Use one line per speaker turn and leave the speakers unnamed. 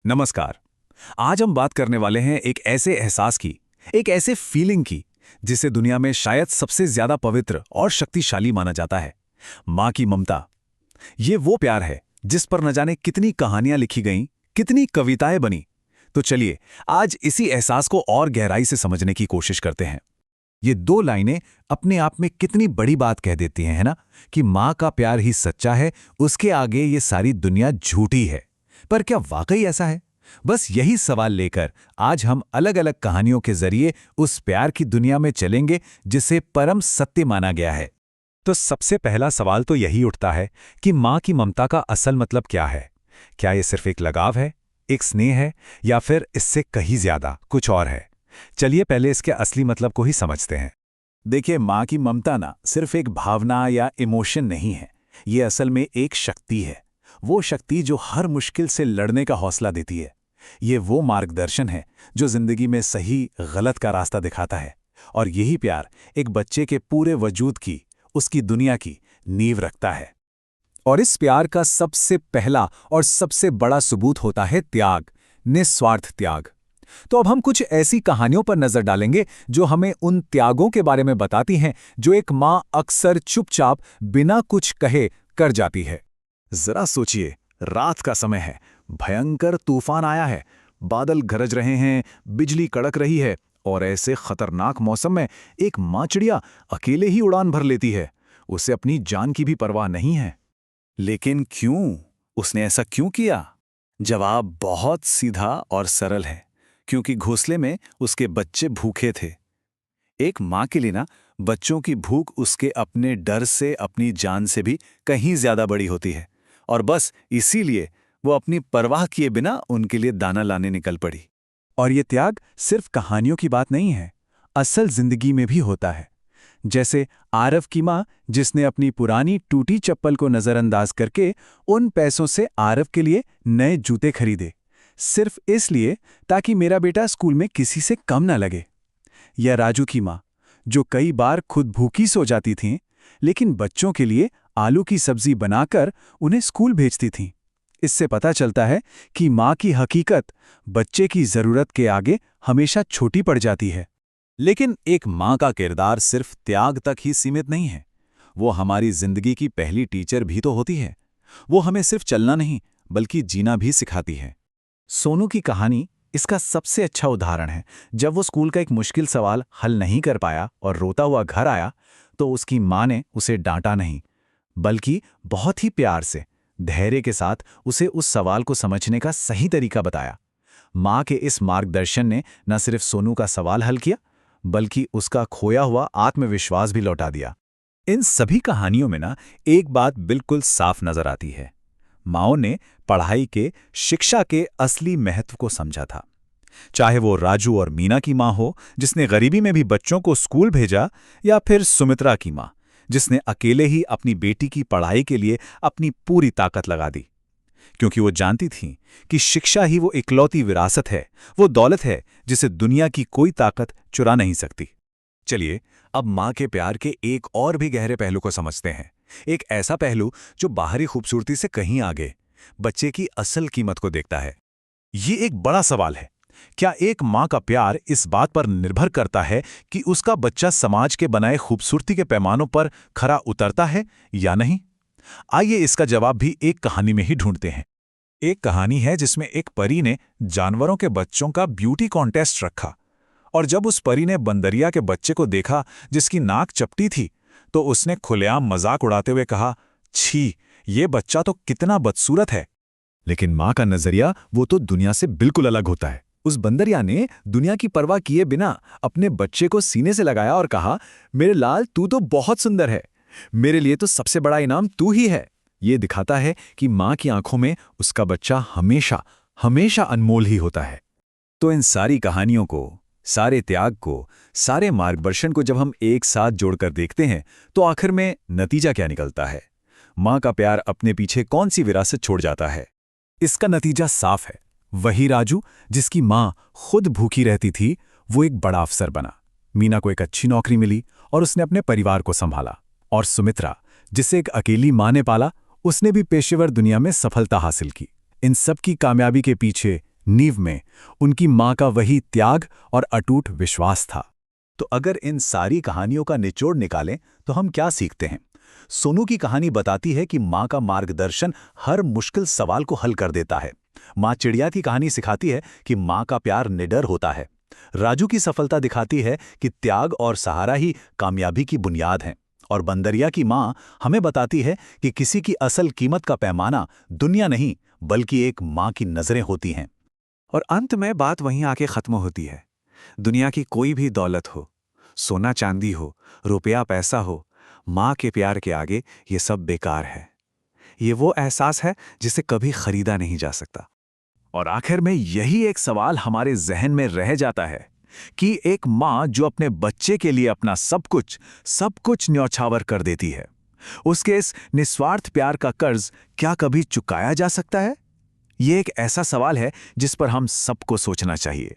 नमस्कार। आज हम बात करने वाले हैं एक ऐसे एहसास की, एक ऐसे फीलिंग की, जिसे दुनिया में शायद सबसे ज्यादा पवित्र और शक्तिशाली माना जाता है। माँ की ममता। ये वो प्यार है जिस पर न जाने कितनी कहानियां लिखी गईं, कितनी कविताएं बनी। तो चलिए आज इसी एहसास को और गहराई से समझने की कोशिश करते हैं। ये दो लाइनें अपने आप में कितनी बड़ी बात कह देती हैं, है ना? कि माँ का प्यार ही सच्चा है, उसके आगे ये सारी दुनिया झूठी है। पर क्या वाकई ऐसा है? बस यही सवाल लेकर आज हम अलग-अलग कहानियों के जरिए उस प्यार की दुनिया में चलेंगे जिसे परम सत्य माना गया है। तो सबसे पहला सवाल तो यही उठता है कि माँ की ममता का असल मतलब क्या है? क्या ये सिर्फ एक लगाव है, एक स्नेह है, या फिर इससे कहीं ज्यादा कुछ और है? चलिए पहले इसके असली मतलब को ही समझते हैं। देखिए, माँ की ममता ना सिर्फ एक भावना या इमोशन नहीं है। ये असल में एक शक्ति है। वो शक्ति जो हर मुश्किल से लड़ने का हौसला देती है। ये वो मार्गदर्शन है जो जिंदगी में सही गलत का रास्ता दिखाता है। और यही प्यार एक बच्चे के पूरे वजूद की, उसकी दुनिया की नींव रखता है। और इस प्यार का सबसे पहला और सबसे बड़ा सबूत होता है त्याग, निस्वार्थ त्याग। तो अब हम कुछ ऐसी कहानियों पर नजर डालेंगे जो हमें उन त्यागों के बारे में बताती हैं जो एक माँ अक्सर चुपचाप बिना कुछ कहे कर जाती है। जरा सोचिए, रात का समय है, भयंकर तूफान आया है, बादल गरज रहे हैं, बिजली कड़क रही है, और ऐसे खतरनाक मौसम में एक माँ चिड़िया अकेले ही उड़ान भर लेती है। उसे अपनी जान की भी परवाह नहीं है। लेकिन क्यों? उसने ऐसा क्यों किया? जवाब बहुत सीधा और सरल है। क्योंकि घोंसले में उसके बच्चे भूखे थे। एक माँ के लिए ना, बच्चों की भूख उसके अपने डर से, अपनी जान से भी कहीं ज्यादा बड़ी होती है। और बस इसीलिए वो अपनी परवाह किए बिना उनके लिए दाना लाने निकल पड़ी। और ये त्याग सिर्फ कहानियों की बात नहीं है, असल जिंदगी में भी होता है। जैसे आरव की माँ, जिसने अपनी पुरानी टूटी चप्पल को नजरअंदाज करके उन पैसों से आरव के लिए नए जूते खरीदे, सिर्फ इसलिए ताकि मेरा बेटा स्कूल में किसी से कम ना लगे। या राजू की माँ, जो कई बार खुद भूखी सो जाती थीं, लेकिन बच्चों के लिए आलू की सब्जी बनाकर उन्हें स्कूल भेजती थीं। इससे पता चलता है कि माँ की हकीकत बच्चे की जरूरत के आगे हमेशा छोटी पड़ जाती है। लेकिन एक माँ का किरदार सिर्फ त्याग तक ही सीमित नहीं है। वो हमारी जिंदगी की पहली टीचर भी तो होती है। वो हमें सिर्फ चलना नहीं, बल्कि जीना भी सिखाती है। सोनू की कहानी इसका सबसे अच्छा उदाहरण है। जब वो स्कूल का एक मुश्किल सवाल हल नहीं कर पाया और रोता हुआ घर आया, तो उसकी माँ ने उसे डांटा नहीं, बल्कि बहुत ही प्यार से, धैर्य के साथ उसे उस सवाल को समझने का सही तरीका बताया। माँ के इस मार्गदर्शन ने न सिर्फ सोनू का सवाल हल किया, बल्कि उसका खोया हुआ आत्मविश्वास भी लौटा दिया। इन सभी कहानियों में ना एक बात बिल्कुल साफ नजर आती है। माँओं ने पढ़ाई के, शिक्षा के असली महत्व को समझा था। चाहे वो राजू और मीना की माँ हो, जिसने गरीबी में भी बच्चों को स्कूल भेजा, या फिर सुमित्रा की माँ, जिसने अकेले ही अपनी बेटी की पढ़ाई के लिए अपनी पूरी ताकत लगा दी। क्योंकि वो जानती थीं कि शिक्षा ही वो इकलौती विरासत है, वो दौलत है जिसे दुनिया की कोई ताकत चुरा नहीं सकती। चलिए अब माँ के प्यार के एक और भी गहरे पहलू को समझते हैं। एक ऐसा पहलू जो बाहरी खूबसूरती से कहीं आगे बच्चे की असल कीमत को देखता है। ये एक बड़ा सवाल है। क्या एक माँ का प्यार इस बात पर निर्भर करता है कि उसका बच्चा समाज के बनाए खूबसूरती के पैमानों पर खरा उतरता है या नहीं? आइए इसका जवाब भी एक कहानी में ही ढूंढते हैं। एक कहानी है जिसमें एक परी ने जानवरों के बच्चों का ब्यूटी कॉन्टेस्ट रखा, और जब उस परी ने बंदरिया के बच्चे को देखा जिसकी नाक चपटी थी, तो उसने खुलेआम मजाक उड़ाते हुए कहा, छी, ये बच्चा तो कितना बदसूरत है। लेकिन माँ का नजरिया वो तो दुनिया से बिल्कुल अलग होता है। उस बंदरिया ने दुनिया की परवाह किए बिना अपने बच्चे को सीने से लगाया और कहा, मेरे लाल, तू तो बहुत सुंदर है, मेरे लिए तो सबसे बड़ा इनाम तू ही है। ये दिखाता है कि माँ की आंखों में उसका बच्चा हमेशा हमेशा अनमोल ही होता है। तो इन सारी कहानियों को, सारे त्याग को, सारे मार्गदर्शन को जब हम एक साथ जोड़कर देखते हैं, तो आखिर में नतीजा क्या निकलता है? माँ का प्यार अपने पीछे कौन सी विरासत छोड़ जाता है? इसका नतीजा साफ है। वही राजू, जिसकी माँ खुद भूखी रहती थी, वो एक बड़ा अफसर बना। मीना को एक अच्छी नौकरी मिली और उसने अपने परिवार को संभाला। और सुमित्रा, जिसे एक अकेली माँ ने पाला, उसने भी पेशेवर दुनिया में सफलता हासिल की। इन सब की कामयाबी के पीछे नींव में उनकी मां का वही त्याग और अटूट विश्वास था। तो अगर इन सारी कहानियों का निचोड़ निकालें तो हम क्या सीखते हैं? सोनू की कहानी बताती है कि मां का मार्गदर्शन हर मुश्किल सवाल को हल कर देता है। मां चिड़िया की कहानी सिखाती है कि मां का प्यार निडर होता है। राजू की सफलता दिखाती है कि त्याग और सहारा ही कामयाबी की बुनियाद हैं। और बंदरिया की मां हमें बताती है कि किसी की असल कीमत का पैमाना दुनिया नहीं बल्कि एक मां की नजरें होती हैं। और अंत में बात वहीं आके खत्म होती है। दुनिया की कोई भी दौलत हो, सोना चांदी हो, रुपया पैसा हो, मां के प्यार के आगे ये सब बेकार है। ये वो एहसास है जिसे कभी खरीदा नहीं जा सकता। और आखिर में यही एक सवाल हमारे जहन में रह जाता है कि एक मां जो अपने बच्चे के लिए अपना सब कुछ न्यौछावर कर देती है, उसके इस निस्वार्थ प्यार का कर्ज क्या कभी चुकाया जा सकता है? ये एक ऐसा सवाल है जिस पर हम सबको सोचना चाहिए।